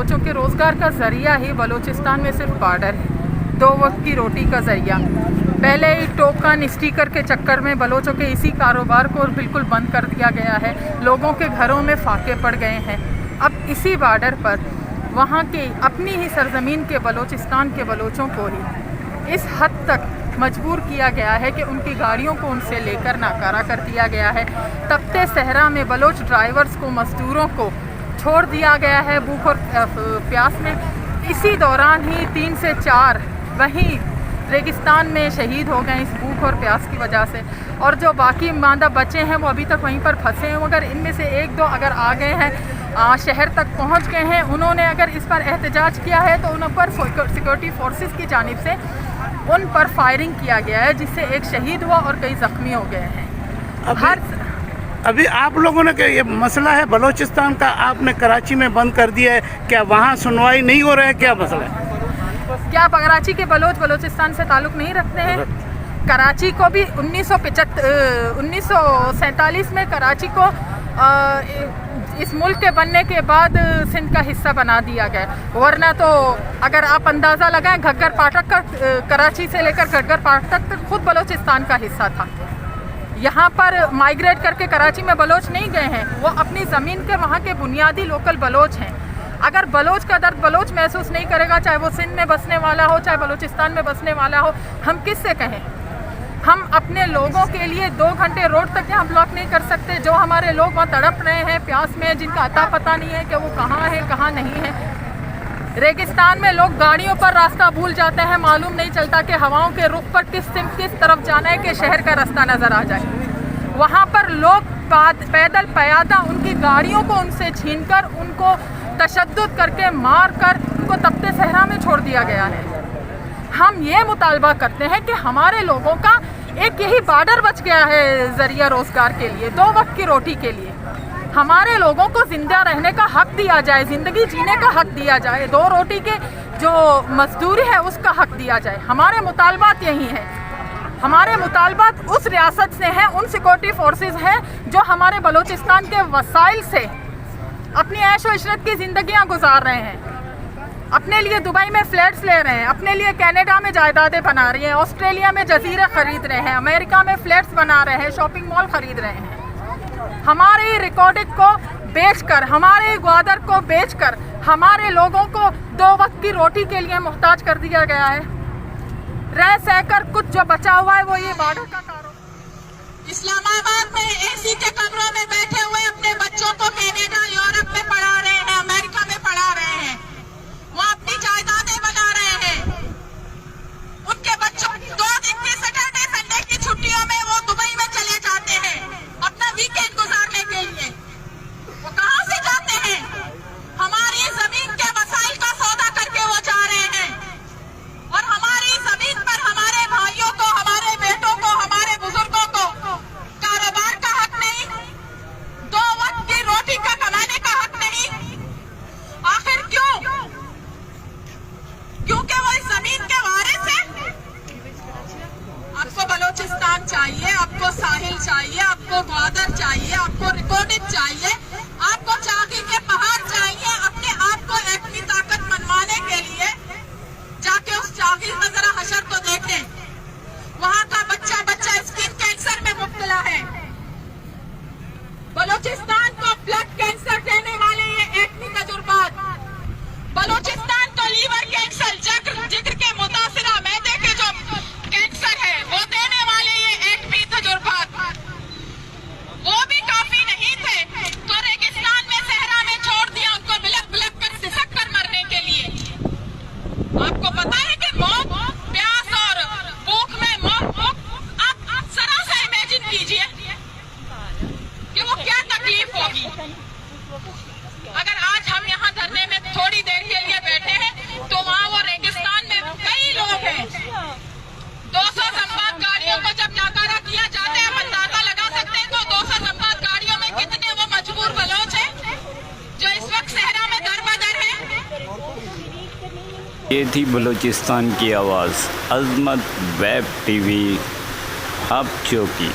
बलोचों के रोज़गार का ज़रिया ही बलूचिस्तान में सिर्फ बॉर्डर है, 2 वक्त की रोटी का ज़रिया। पहले ही टोकन स्टिकर के चक्कर में बलोचों के इसी कारोबार को बिल्कुल बंद कर दिया गया है। लोगों के घरों में फाके पड़ गए हैं। अब इसी बॉर्डर पर वहाँ के अपनी ही सरजमीन के बलूचिस्तान के बलोचों को ही इस हद तक मजबूर किया गया है कि उनकी गाड़ियों को उनसे लेकर नाकारा कर दिया गया है। तपते सहरा में बलोच ड्राइवर्स को, मजदूरों को छोड़ दिया गया है भूख और प्यास में। इसी दौरान ही 3 से 4 वहीं रेगिस्तान में शहीद हो गए इस भूख और प्यास की वजह से, और जो बाकी मांदा बचे हैं वो अभी तक वहीं पर फंसे हैं। मगर इनमें से 1-2 अगर आ गए हैं, शहर तक पहुंच गए हैं, उन्होंने अगर इस पर एहतजाज किया है तो उन पर सिक्योरिटी फोर्सेस की जानिब से उन पर फायरिंग किया गया है, जिससे एक शहीद हुआ और कई ज़ख्मी हो गए हैं। अभी आप लोगों ने ये मसला है बलूचिस्तान का, आपने कराची में बंद कर दिया है, क्या वहाँ सुनवाई नहीं हो रहा है, क्या मसला है? क्या कराची के बलूचिस्तान से ताल्लुक़ नहीं रखते हैं? कराची को भी 1947 में कराची को इस मुल्क के बनने के बाद सिंध का हिस्सा बना दिया गया, वरना तो अगर आप अंदाज़ा लगाएं घग्गर पाटक का कराची से लेकर घग्गर पाटक तक खुद बलूचिस्तान का हिस्सा था। यहाँ पर माइग्रेट करके कराची में बलोच नहीं गए हैं, वो अपनी ज़मीन के वहाँ के बुनियादी लोकल बलोच हैं। अगर बलोच का दर्द बलोच महसूस नहीं करेगा, चाहे वो सिंध में बसने वाला हो, चाहे बलूचिस्तान में बसने वाला हो, हम किससे कहें? हम अपने लोगों के लिए 2 घंटे रोड तक यहाँ ब्लॉक नहीं कर सकते। जो हमारे लोग वहाँ तड़प रहे हैं प्यास में, जिनका अता पता नहीं है कि वो कहाँ है कहाँ नहीं है। रेगिस्तान में लोग गाड़ियों पर रास्ता भूल जाते हैं, मालूम नहीं चलता कि हवाओं के रुख पर किस तरफ जाना है कि शहर का रास्ता नज़र आ जाए। वहाँ पर लोग पैदल प्यादा उनकी गाड़ियों को उनसे छीनकर, उनको तशद्दुद करके, मार कर उनको तपते सहरा में छोड़ दिया गया है। हम ये मुतालबा करते हैं कि हमारे लोगों का एक यही बॉर्डर बच गया है ज़रिया रोज़गार के लिए, 2 वक्त की रोटी के लिए। हमारे लोगों को जिंदा रहने का हक दिया जाए, ज़िंदगी जीने का हक दिया जाए, 2 रोटी के जो मजदूरी है उसका हक दिया जाए। हमारे मुतालबात यही हैं। हमारे मुतालबात उस रियासत से हैं, उन सिक्योरिटी फोर्सेस हैं जो हमारे बलूचिस्तान के वसाइल से अपनी ऐशो इशरत की ज़िंदगियाँ गुजार रहे हैं, अपने लिए दुबई में फ्लैट्स ले रहे हैं, अपने लिए कनाडा में जायदादें बना रही हैं, ऑस्ट्रेलिया में जजीरे खरीद रहे हैं, अमेरिका में फ्लैट्स बना रहे हैं, शॉपिंग मॉल खरीद रहे हैं। हमारे रिकॉर्डिंग को बेचकर, हमारे ग्वादर को बेचकर हमारे लोगों को 2 वक्त की रोटी के लिए मुहताज कर दिया गया है। रह सहकर कुछ जो बचा हुआ है वो ये बॉर्डर का कारोबार। इस्लामाबाद में एसी के कमरों में बैठे हुए अपने बच्चों को कनाडा, यूरोप में पढ़ा रहे हैं, अमेरिका में पढ़ा रहे हैं, वो अपनी जायदादें बना रहे हैं। उनके बच्चों 2 दिन की सैटरडे संडे की छुट्टियों में वो दुबई में चले जाते हैं अपना वीकेंड गुजारने के लिए। वो कहाँ से जाते हैं? हमारी जमीन के वसाइल का सौदा करके वो जा रहे हैं, और हमारी जमीन पर हमारे भाइयों को, हमारे बेटों को, हमारे बुजुर्गों को कारोबार का हक नहीं, 2 वक्त की रोटी का कमाने का हक नहीं। आखिर क्यों? क्योंकि वो इस जमीन के वारिस हैं। आपको बलूचिस्तान चाहिए, आपको साहिल चाहिए, आपको ग्वादर चाहिए, आपको रिकॉर्डिंग चाहिए, आपको चाकी के पहाड़ चाहिए। अपने आप को एटमी ताकत मनवाने के लिए जाके उस चाकी में जरा हशर को देखें। वहाँ का बच्चा स्किन कैंसर में मुब्तला है। बलूचिस्तान को ब्लड कैंसर देने वाले ये एटमी तजुर्बात, बलूचिस्तान को लीवर कैंसर, जिगर के मुतासिरा मैदे के जो कैंसर है वो देने वाले ये एटमी तजुर्बात, वो भी काफी नहीं थे तो रेगिस्तान में, सहरा में छोड़ दिया उनको बिलक बिलक कर, सिसक कर मरने के लिए। आपको पता है कि मौत, प्यास और भूख में मौत, आप जरा सा इमेजिन कीजिए कि वो क्या तकलीफ होगी। अगर आज हम यहाँ धरने में थोड़ी देर के लिए बैठे हैं तो वहाँ वो रेगिस्तान में कई लोग हैं। 200 संवाद गाड़ियों को जब नाकारा किया जाता है, हम अंदाजा लगा सकते हैं तो 200 संवाद गाड़ियों में कितने वो मजबूर बलोच हैं जो इस वक्त सहरा में दर बदर है। ये थी बलूचिस्तान की आवाज़, अज़मत वेब टीवी, अब चौकी।